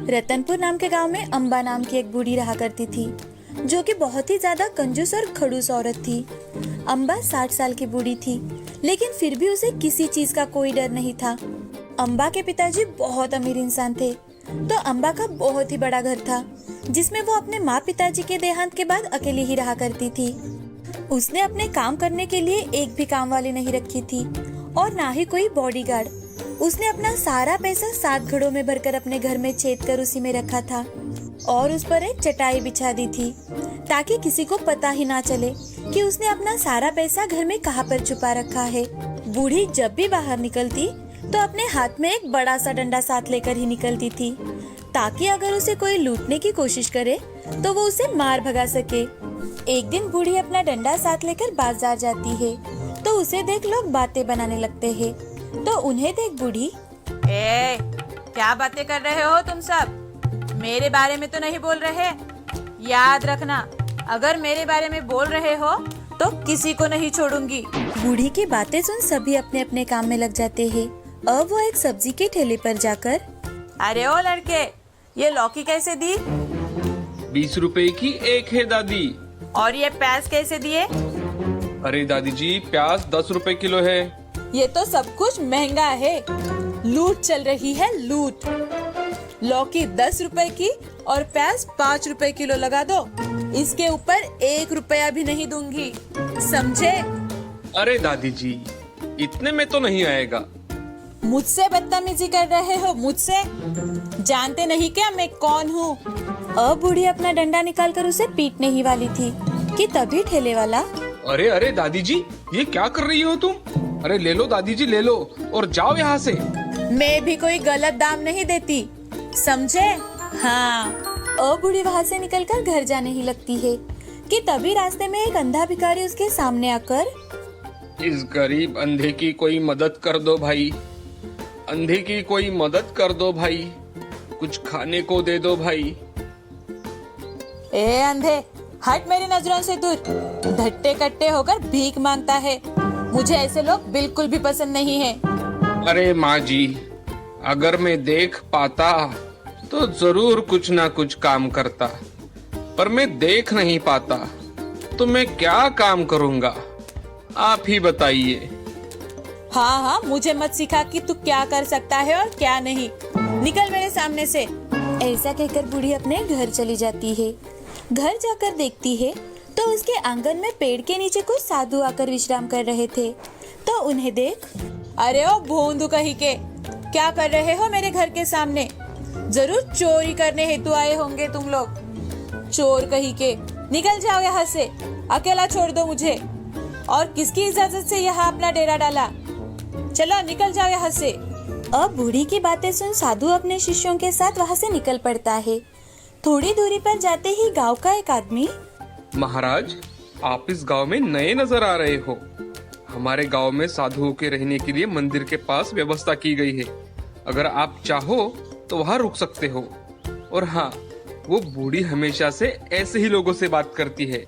रतनपुर नाम के गांव में अम्बा नाम की एक बूढ़ी रहा करती थी, जो कि बहुत ही ज्यादा कंजूस और खड़ूस औरत थी। अम्बा 60 साल की बूढ़ी थी, लेकिन फिर भी उसे किसी चीज का कोई डर नहीं था। अम्बा के पिताजी बहुत अमीर इंसान थे, तो अम्बा का बहुत ही बड़ा घर था, जिसमें वो अपने माँ पिताजी के देहांत के बाद अकेली ही रहा करती थी। उसने अपने काम करने के लिए एक भी काम वाली नहीं रखी थी और ना ही कोई बॉडीगार्ड। उसने अपना सारा पैसा 7 घड़ों में भरकर अपने घर में छेद कर उसी में रखा था और उस पर एक चटाई बिछा दी थी, ताकि किसी को पता ही ना चले कि उसने अपना सारा पैसा घर में कहाँ पर छुपा रखा है। बूढ़ी जब भी बाहर निकलती तो अपने हाथ में एक बड़ा सा डंडा साथ लेकर ही निकलती थी, ताकि अगर उसे कोई लूटने की कोशिश करे तो वो उसे मार भगा सके। एक दिन बूढ़ी अपना डंडा साथ लेकर बाजार जाती है, तो उसे देख लोग बातें बनाने लगते हैं। तो उन्हें देख बूढ़ी, क्या बातें कर रहे हो तुम सब? मेरे बारे में तो नहीं बोल रहे। याद रखना, अगर मेरे बारे में बोल रहे हो तो किसी को नहीं छोड़ूंगी। बूढ़ी की बातें सुन सभी अपने अपने काम में लग जाते हैं। अब वो एक सब्जी के ठेले पर जाकर, अरे ओ लड़के, ये लौकी कैसे दी? 20 रुपए की एक है दादी। और ये प्याज कैसे दिए? अरे दादी जी, प्याज 10 रुपए किलो है। ये तो सब कुछ महंगा है। लूट चल रही है, लूट। लौकी 10 रुपए की और प्याज 5 रुपए किलो लगा दो। इसके ऊपर 1 रुपया भी नहीं दूंगी, समझे? अरे दादी जी, इतने में तो नहीं आएगा। मुझसे बदतमीजी कर रहे हो? मुझसे जानते नहीं क्या मैं कौन हूँ? अब बूढ़ी अपना डंडा निकालकर उसे पीटने ही वाली थी कि तभी ठेले वाला, अरे अरे दादी जी, ये क्या कर रही हो तुम? अरे ले लो दादी जी, ले लो और जाओ यहाँ से। मैं भी कोई गलत दाम नहीं देती, समझे? हाँ। अब बूढ़ी वहाँ से निकलकर घर जाने ही लगती है कि तभी रास्ते में एक अंधा भिखारी उसके सामने आकर, इस गरीब अंधे की कोई मदद कर दो भाई, अंधे की कोई मदद कर दो भाई, कुछ खाने को दे दो भाई। ए अंधे, हट मेरी नजरों से दूर। धट्टे कट्टे होकर भीख मांगता है। मुझे ऐसे लोग बिल्कुल भी पसंद नहीं है। अरे माँ जी, अगर मैं देख पाता तो जरूर कुछ ना कुछ काम करता, पर मैं देख नहीं पाता तो मैं क्या काम करूँगा, आप ही बताइए। हाँ हाँ, मुझे मत सिखा कि तू क्या कर सकता है और क्या नहीं। निकल मेरे सामने से। ऐसा कहकर बूढ़ी अपने घर चली जाती है। घर जाकर देखती है तो उसके आंगन में पेड़ के नीचे कुछ साधु आकर विश्राम कर रहे थे। तो उन्हें देख, अरे ओ भोंदू कहीं के, क्या कर रहे हो मेरे घर के सामने? जरूर चोरी करने हेतु आए होंगे तुम लोग। चोर कहीं के, निकल जाओ यहाँ से, अकेला छोड़ दो मुझे। और किसकी इजाजत से यहाँ अपना डेरा डाला? चलो निकल जाओ यहाँ से। अब बूढ़ी की बातें सुन साधु अपने शिष्यों के साथ वहाँ से निकल पड़ता है। थोड़ी दूरी पर जाते ही गांव का एक आदमी, महाराज, आप इस गांव में नए नजर आ रहे हो। हमारे गांव में साधुओं के रहने के लिए मंदिर के पास व्यवस्था की गई है। अगर आप चाहो तो वहाँ रुक सकते हो। और हाँ, वो बूढ़ी हमेशा से ऐसे ही लोगों से बात करती है।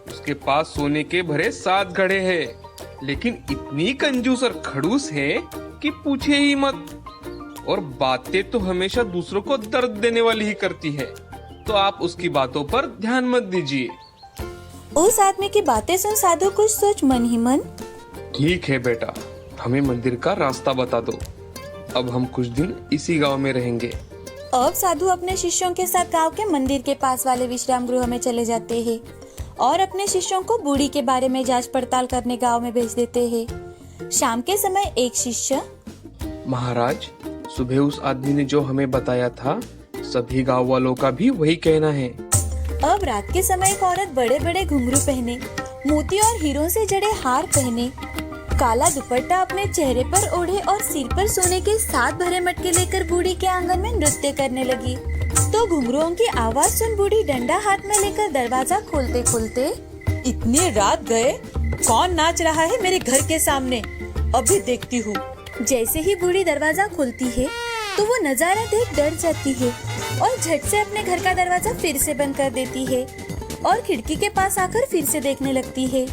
उसके पास सोने के भरे 7 घड़े हैं, लेकिन इतनी कंजूस और खड़ूस है कि पूछे ही मत। और बातें तो हमेशा दूसरों को दर्द देने वाली ही करती है, तो आप उसकी बातों पर ध्यान मत दीजिए। उस आदमी की बातें सुन साधु कुछ सोच मन ही मन, ठीक है बेटा, हमें मंदिर का रास्ता बता दो। अब हम कुछ दिन इसी गांव में रहेंगे। अब साधु अपने शिष्यों के साथ गांव के मंदिर के पास वाले विश्राम गृह में चले जाते हैं और अपने शिष्यों को बूढ़ी के बारे में जांच पड़ताल करने गांव में भेज देते हैं। शाम के समय एक शिष्य, महाराज, सुबह उस आदमी ने जो हमें बताया था, सभी गांव वालों का भी वही कहना है। अब रात के समय एक औरत बड़े बड़े घुंघरू पहने, मोती और हीरों से जड़े हार पहने, काला दुपट्टा अपने चेहरे पर ओढ़े और सिर पर सोने के 7 भरे मटके लेकर बूढ़ी के आंगन में नृत्य करने लगी। तो घुंघरुओं की आवाज सुन बूढ़ी डंडा हाथ में लेकर दरवाजा खोलते खोलते, इतनी रात गए, कौन नाच रहा है मेरे घर के सामने? अभी देखती हूँ। जैसे ही बूढ़ी दरवाजा खोलती है तो वो नजारा देख डर जाती है और झट से अपने घर का दरवाजा फिर से बंद कर देती है और खिड़की के पास आकर फिर से देखने लगती है।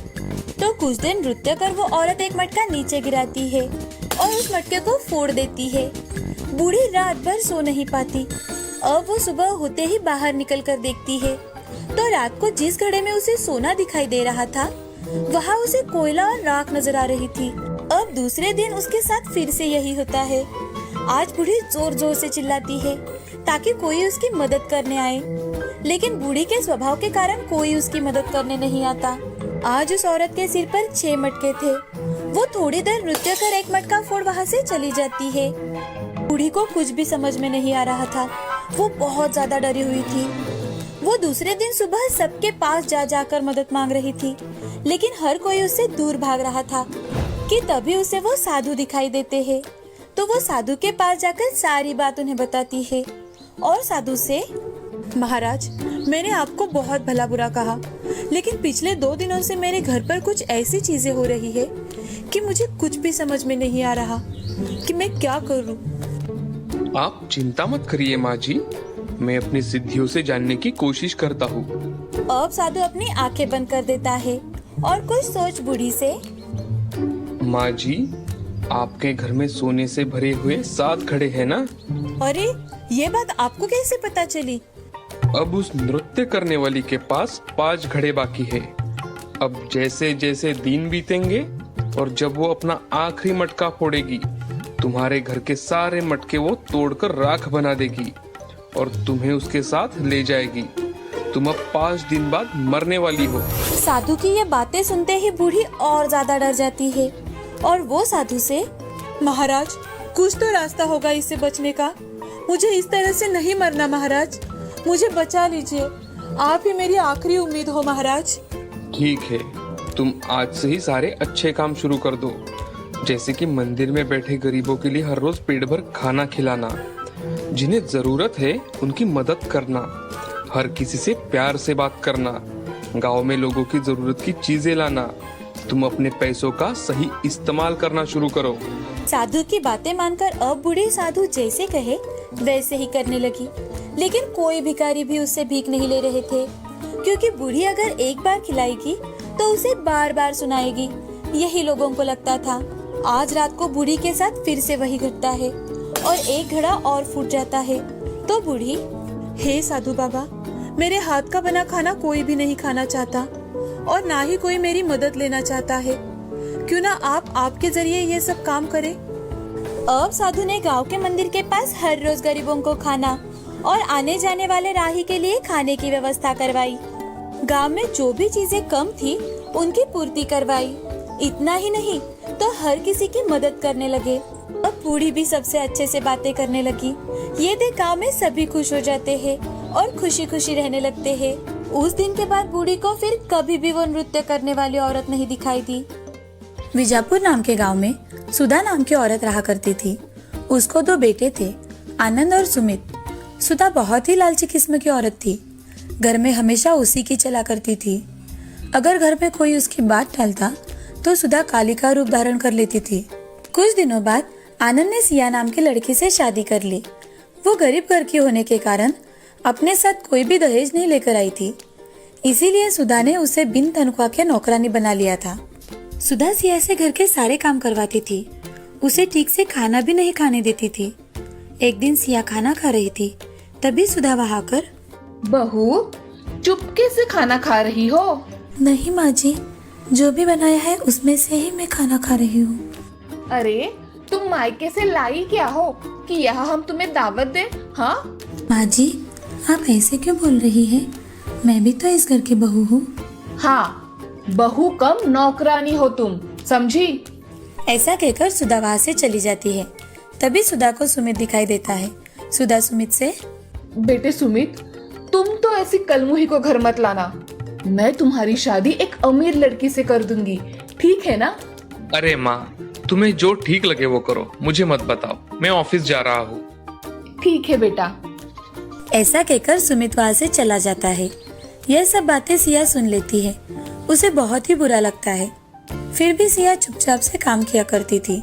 तो कुछ दिन नृत्य कर वो औरत एक मटका नीचे गिराती है और उस मटके को फोड़ देती है। बूढ़ी रात भर सो नहीं पाती अब वो सुबह होते ही बाहर निकल कर देखती है तो रात को जिस घड़े में उसे सोना दिखाई दे रहा था वहाँ उसे कोयला और राख नजर आ रही थी। अब दूसरे दिन उसके साथ फिर से यही होता है। आज बूढ़ी जोर जोर से चिल्लाती है ताकि कोई उसकी मदद करने आए, लेकिन बूढ़ी के स्वभाव के कारण कोई उसकी मदद करने नहीं आता। आज उस औरत के सिर पर 6 मटके थे। वो थोड़ी देर नृत्य कर एक मटका फोड़ वहाँ से चली जाती है। बूढ़ी को कुछ भी समझ में नहीं आ रहा था। वो बहुत ज्यादा डरी हुई थी। वो दूसरे दिन सुबह सबके पास जा जाकर मदद मांग रही थी, लेकिन हर कोई उससे दूर भाग रहा था कि तभी उसे वो साधु दिखाई देते हैं। तो वो साधु के पास जाकर सारी बात उन्हें बताती है और साधु से, महाराज, मैंने आपको बहुत भला बुरा कहा, लेकिन पिछले 2 दिनों से मेरे घर पर कुछ ऐसी चीजें हो रही है कि मुझे कुछ भी समझ में नहीं आ रहा कि मैं क्या करूं। आप चिंता मत करिए माँ जी, मैं अपनी सिद्धियों से जानने की कोशिश करता हूँ। अब साधु अपनी आंखें बंद कर देता है और कुछ सोच बूढ़ी से, माँ जी, आपके घर में सोने से भरे हुए 7 घड़े हैं ना? अरे, ये बात आपको कैसे पता चली? अब उस नृत्य करने वाली के पास 5 घड़े बाकी है। अब जैसे जैसे दिन बीतेंगे और जब वो अपना आखिरी मटका फोड़ेगी, तुम्हारे घर के सारे मटके वो तोड़कर राख बना देगी और तुम्हें उसके साथ ले जाएगी। तुम अब 5 दिन बाद मरने वाली हो। साधु की ये बातें सुनते ही बूढ़ी और ज्यादा डर जाती है और वो साधु से, महाराज, कुछ तो रास्ता होगा इससे बचने का। मुझे इस तरह से नहीं मरना महाराज, मुझे बचा लीजिए। आप ही मेरी आखिरी उम्मीद हो महाराज। ठीक है, तुम आज से ही सारे अच्छे काम शुरू कर दो, जैसे कि मंदिर में बैठे गरीबों के लिए हर रोज पेट भर खाना खिलाना, जिन्हें जरूरत है उनकी मदद करना, हर किसी से प्यार से बात करना, गांव में लोगों की जरूरत की चीजें लाना। तुम अपने पैसों का सही इस्तेमाल करना शुरू करो। साधु की बातें मानकर अब बूढ़ी साधु जैसे कहे वैसे ही करने लगी, लेकिन कोई भिखारी भी उससे भीख नहीं ले रहे थे, क्योंकि बूढ़ी अगर एक बार खिलाएगी तो उसे बार बार सुनाएगी। यही लोगों को लगता था। आज रात को बूढ़ी के साथ फिर से वही घटता है और एक घड़ा और फूट जाता है। तो बूढ़ी, हे साधु बाबा, मेरे हाथ का बना खाना कोई भी नहीं खाना चाहता और ना ही कोई मेरी मदद लेना चाहता है। क्यों ना आप आपके जरिए ये सब काम करें। अब साधु ने गांव के मंदिर के पास हर रोज गरीबों को खाना और आने जाने वाले राही के लिए खाने की व्यवस्था करवाई। गांव में जो भी चीजें कम थी उनकी पूर्ति करवाई। इतना ही नहीं तो हर किसी की मदद करने लगे। अब बूढ़ी भी सबसे अच्छे से बातें करने लगी। ये देख गांव में सभी खुश हो जाते हैं और खुशी खुशी रहने लगते हैं। उस दिन के बाद बूढ़ी को फिर कभी भी वो नृत्य करने वाली औरत नहीं दिखाई दी। विजापुर नाम के गांव में सुधा नाम की औरत रहा करती थी। उसको 2 बेटे थे, आनंद और सुमित। सुधा बहुत ही लालची किस्म की औरत थी। घर में हमेशा उसी की चला करती थी। अगर घर में कोई उसकी बात टालता तो सुधा काली का रूप धारण कर लेती थी। कुछ दिनों बाद आनंद ने सिया नाम की लड़की से शादी कर ली। वो गरीब घर की होने के कारण अपने साथ कोई भी दहेज नहीं लेकर आई थी, इसीलिए सुधा ने उसे बिन तनख्वाह के नौकरानी बना लिया था। सुधा सिया से घर के सारे काम करवाती थी। उसे ठीक से खाना भी नहीं खाने देती थी। एक दिन सिया खाना खा रही थी, तभी सुधा वहाँ आकर, बहू, चुपके से खाना खा रही हो? नहीं माँ जी, जो भी बनाया है उसमें से ही मैं खाना खा रही हूँ। अरे, तुम मायके से लाई क्या हो कि यहाँ हम तुम्हें दावत दें? हाँ माँ जी, आप ऐसे क्यों बोल रही है? मैं भी तो इस घर की बहू हूँ। हाँ, बहू कम नौकरानी हो तुम, समझी? ऐसा कहकर सुधा वहाँ से चली जाती है। तभी सुधा को सुमित दिखाई देता है। सुधा सुमित से, बेटे सुमित, तुम तो ऐसी कलमुही को घर मत लाना। मैं तुम्हारी शादी एक अमीर लड़की से कर दूंगी, ठीक है ना? अरे माँ, तुम्हें जो ठीक लगे वो करो, मुझे मत बताओ, मैं ऑफिस जा रहा हूँ। ठीक है बेटा। ऐसा कहकर सुमित वहाँ से चला जाता है। यह सब बातें सिया सुन लेती है। उसे बहुत ही बुरा लगता है। फिर भी सिया चुपचाप से काम किया करती थी।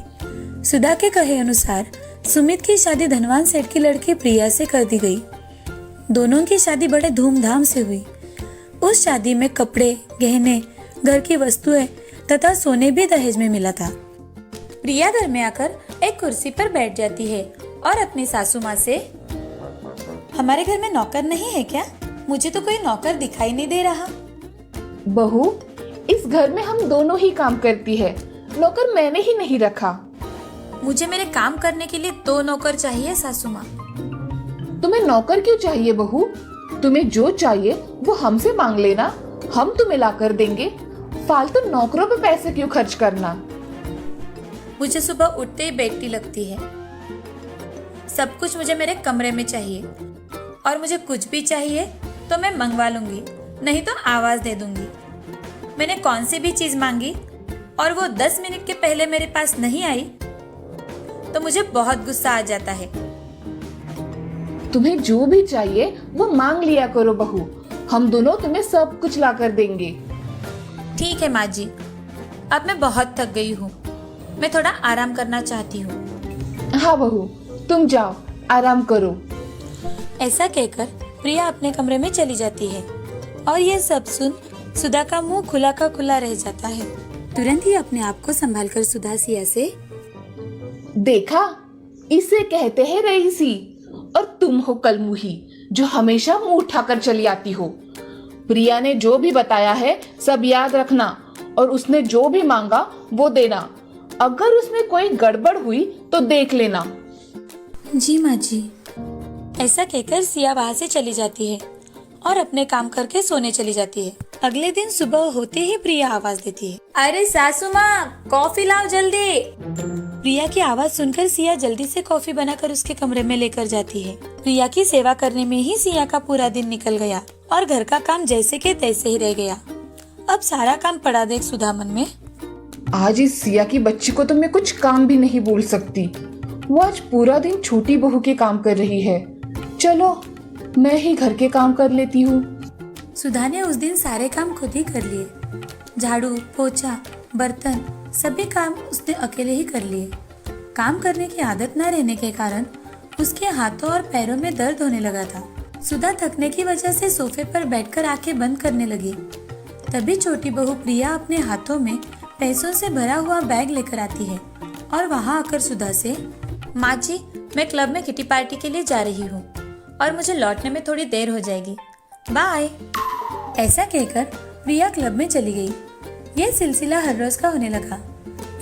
सुधा के कहे अनुसार सुमित की शादी धनवान सेठ की लड़की प्रिया से कर दी गई। दोनों की शादी बड़े धूमधाम से हुई। उस शादी में कपड़े, गहने, घर की वस्तुएं तथा सोने भी दहेज में मिला था। प्रिया घर में आकर एक कुर्सी पर बैठ जाती है और अपनी सासू माँ से, हमारे घर में नौकर नहीं है क्या? मुझे तो कोई नौकर दिखाई नहीं दे रहा। बहू, इस घर में हम दोनों ही काम करती है, नौकर मैंने ही नहीं रखा। मुझे मेरे काम करने के लिए 2 नौकर चाहिए सासू माँ। तुम्हें नौकर क्यों चाहिए बहू? तुम्हें जो चाहिए वो हमसे मांग लेना, हम तुम्हें ला कर देंगे। फालतू नौकरों पे पैसे क्यों खर्च करना? मुझे सुबह उठते ही बेटी लगती है। सब कुछ मुझे मेरे कमरे में चाहिए, और मुझे कुछ भी चाहिए तो मैं मंगवा लूंगी, नहीं तो आवाज दे दूंगी। मैंने कौन सी भी चीज मांगी और वो 10 मिनट के पहले मेरे पास नहीं आई तो मुझे बहुत गुस्सा आ जाता है। तुम्हें जो भी चाहिए वो मांग लिया करो बहू, हम दोनों तुम्हें सब कुछ ला कर देंगे। ठीक है माँ जी, अब मैं बहुत थक गई हूँ, मैं थोड़ा आराम करना चाहती हूँ। हाँ बहू, तुम जाओ आराम करो। ऐसा कहकर प्रिया अपने कमरे में चली जाती है और ये सब सुन सुधा का मुंह खुला का खुला रह जाता है। तुरंत ही अपने आप को संभालकर सुधा सिया से, देखा, इसे कहते हैं रईसी, और तुम हो कलमुही जो हमेशा मुंह उठाकर चली आती हो। प्रिया ने जो भी बताया है सब याद रखना, और उसने जो भी मांगा वो देना। अगर उसमें कोई गड़बड़ हुई तो देख लेना। जी माँ जी। ऐसा कहकर सिया वहाँ से चली जाती है और अपने काम करके सोने चली जाती है। अगले दिन सुबह होते ही प्रिया आवाज देती है, अरे सासू माँ, कॉफी लाओ जल्दी। प्रिया की आवाज सुनकर सिया जल्दी से कॉफी बनाकर उसके कमरे में लेकर जाती है। प्रिया की सेवा करने में ही सिया का पूरा दिन निकल गया और घर का काम जैसे के तैसे ही रह गया। अब सारा काम पड़ा देख सुधा मन में, आज इस सिया की बच्ची को तो मैं कुछ काम भी नहीं बोल सकती। वो आज पूरा दिन छोटी बहू के काम कर रही है। चलो मैं ही घर के काम कर लेती हूँ। सुधा ने उस दिन सारे काम खुद ही कर लिए। झाड़ू, पोछा, बर्तन, सभी काम उसने अकेले ही कर लिए। काम करने की आदत न रहने के कारण उसके हाथों और पैरों में दर्द होने लगा था। सुधा थकने की वजह से सोफे पर बैठकर आंखें बंद करने लगी। तभी छोटी बहू प्रिया अपने हाथों में पैसों से भरा हुआ बैग लेकर आती है और वहाँ आकर सुधा से, माँ जी, मैं क्लब में किटी पार्टी के लिए जा रही हूँ और मुझे लौटने में थोड़ी देर हो जाएगी, बाय। ऐसा कहकर प्रिया क्लब में चली गई। यह सिलसिला हर रोज का होने लगा।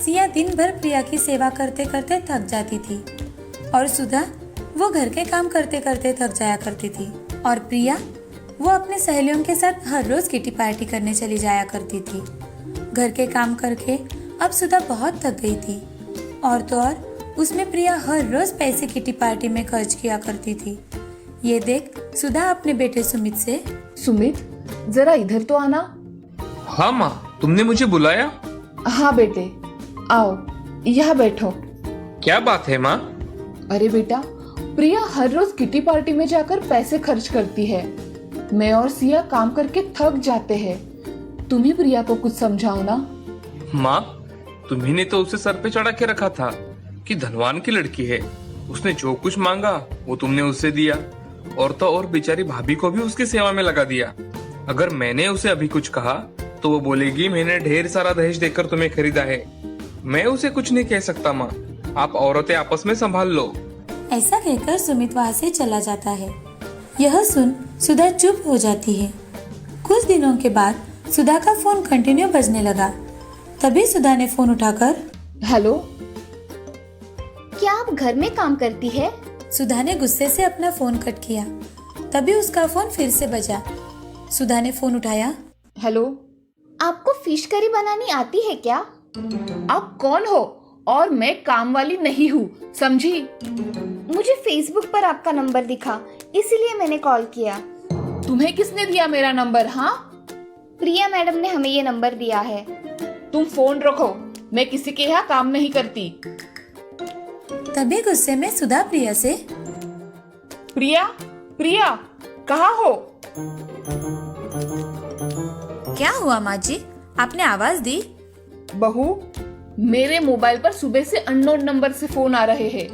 सिया दिन भर प्रिया की सेवा करते करते थक जाती थी और सुधा वो घर के काम करते करते थक जाया करती थी, और प्रिया वो अपने सहेलियों के साथ हर रोज किटी पार्टी करने चली जाया करती थी। घर के काम करके अब सुधा बहुत थक गई थी, और तो और उसमें प्रिया हर रोज पैसे किटी पार्टी में खर्च किया करती थी। ये देख सुधा अपने बेटे सुमित से, सुमित, जरा इधर तो आना। हाँ माँ, तुमने मुझे बुलाया? हाँ बेटे, आओ यहाँ बैठो। क्या बात है माँ? अरे बेटा, प्रिया हर रोज किटी पार्टी में जाकर पैसे खर्च करती है। मैं और सिया काम करके थक जाते हैं। तुम ही प्रिया को कुछ समझाओ ना। माँ, तुम्ही ने तो उसे सर पे चढ़ा के रखा था कि धनवान की लड़की है, उसने जो कुछ मांगा वो तुमने उसे दिया, और तो और बेचारी भाभी को भी उसकी सेवा में लगा दिया। अगर मैंने उसे अभी कुछ कहा तो वो बोलेगी मैंने ढेर सारा दहेज देकर तुम्हें खरीदा है। मैं उसे कुछ नहीं कह सकता माँ, आप औरतें आपस में संभाल लो। ऐसा कहकर सुमित वहाँ से चला जाता है। यह सुन सुधा चुप हो जाती है। कुछ दिनों के बाद सुधा का फोन कंटिन्यू बजने लगा। तभी सुधा ने फोन उठाकर, हेलो, क्या आप घर में काम करती है? सुधा ने गुस्से से अपना फोन कट किया। तभी उसका फोन फिर से बजा। सुधा ने फोन उठाया, हेलो, आपको फिश करी बनानी आती है क्या? आप कौन हो? और मैं काम वाली नहीं हूँ, समझी? मुझे फेसबुक पर आपका नंबर दिखा, इसीलिए मैंने कॉल किया। तुम्हें किसने दिया मेरा नंबर? हाँ, प्रिया मैडम ने हमें ये नंबर दिया है। तुम फोन रखो, मैं किसी के यहाँ काम नहीं करती। तभी गुस्से में सुधा प्रिया से, प्रिया, प्रिया, कहाँ हो? क्या हुआ माँ जी, आपने आवाज दी? बहू, मेरे मोबाइल पर सुबह से अननोन नंबर से फोन आ रहे हैं।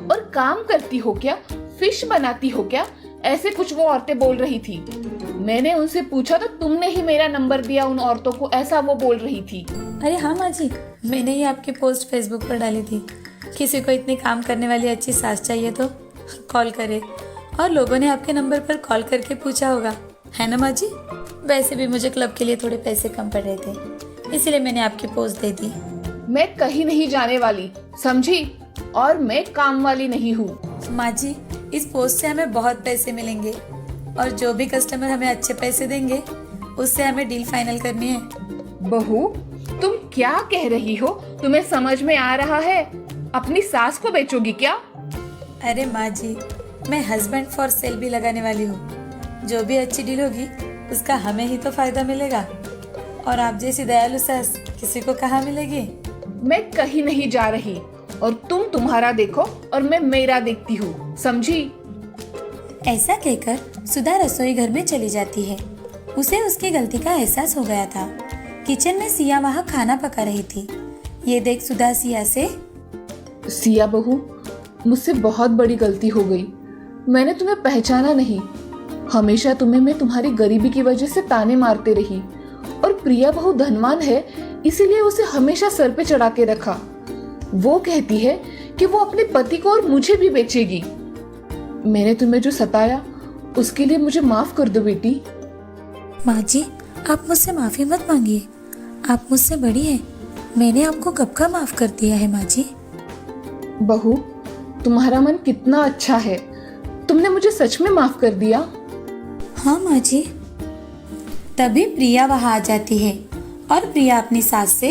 और काम करती हो क्या? फिश बनाती हो क्या? ऐसे कुछ वो औरतें बोल रही थी। मैंने उनसे पूछा तो तुमने ही मेरा नंबर दिया उन औरतों को, ऐसा वो बोल रही थी। अरे हाँ माँ जी, मैंने ही आपकी पोस्ट फेसबुक पर डाली थी। किसी को इतनी काम करने वाली अच्छी सास चाहिए तो कॉल करे, और लोगों ने आपके नंबर पर कॉल करके पूछा होगा, है ना माँ जी? वैसे भी मुझे क्लब के लिए थोड़े पैसे कम पड़ रहे थे, इसीलिए मैंने आपकी पोस्ट दे दी। मैं कहीं नहीं जाने वाली, समझी? और मैं काम वाली नहीं हूँ। माँ जी, इस पोस्ट से हमें बहुत पैसे मिलेंगे और जो भी कस्टमर हमें अच्छे पैसे देंगे उससे हमें डील फाइनल करनी है। बहू, तुम क्या कह रही हो? तुम्हें समझ में आ रहा है? अपनी सास को बेचोगी क्या? अरे माँ जी, मैं हस्बैंड फॉर सेल भी लगाने वाली हूँ। जो भी अच्छी डील होगी उसका हमें ही तो फायदा मिलेगा, और आप जैसी दयालु सास किसी को कहाँ मिलेगी। मैं कहीं नहीं जा रही, और तुम तुम्हारा देखो और मैं मेरा देखती हूँ, समझी? ऐसा कहकर सुधा रसोई घर में चली जाती है। उसे उसकी गलती का एहसास हो गया था। किचन में सिया वहाँ खाना पका रही थी। ये देख सुधा सिया से, सिया बहू, मुझसे बहुत बड़ी गलती हो गई। मैंने तुम्हें पहचाना नहीं। हमेशा तुम्हें मैं तुम्हारी गरीबी की वजह से ताने मारते रही, और प्रिया बहू धनवान है, इसीलिए उसे हमेशा सर पे चढ़ा के रखा। वो कहती है कि वो अपने पति को और मुझे भी बेचेगी। मैंने तुम्हें जो सताया उसके लिए मुझे माफ कर दो बेटी। माँ जी, आप मुझसे माफी मत मांगिए। आप मुझसे बड़ी हैं। मैंने आपको कब का माफ कर दिया है माँ जी। बहू, तुम्हारा मन कितना अच्छा है। तुमने मुझे सच में माफ कर दिया। हाँ माँ जी। तभी प्रिया वहाँ आ जाती है और प्रिया अपनी सास से,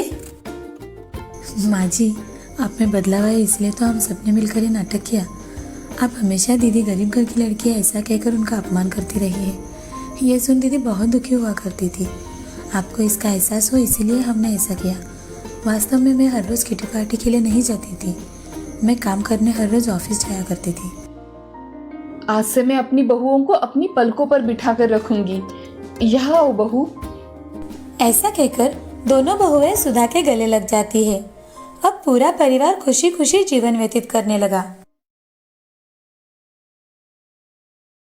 माँ जी, आप में बदलाव आया इसलिए तो हम सबने मिलकर ये नाटक किया। आप हमेशा दीदी गरीब घर की लड़की है ऐसा कहकर उनका अपमान करती रही है। ये सुन दीदी बहुत दुखी हुआ करती थी। आपको इसका एहसास हो इसीलिए हमने ऐसा किया। वास्तव में मैं हर रोज़ किटी पार्टी के लिए नहीं जाती थी। मैं काम करने हर रोज़ ऑफिस जाया करती थी। आज से मैं अपनी बहुओं को अपनी पलकों पर बिठा कर रखूंगी। यहाँ आओ बहू। ऐसा कहकर दोनों बहुएं सुधा के गले लग जाती है। अब पूरा परिवार खुशी खुशी जीवन व्यतीत करने लगा।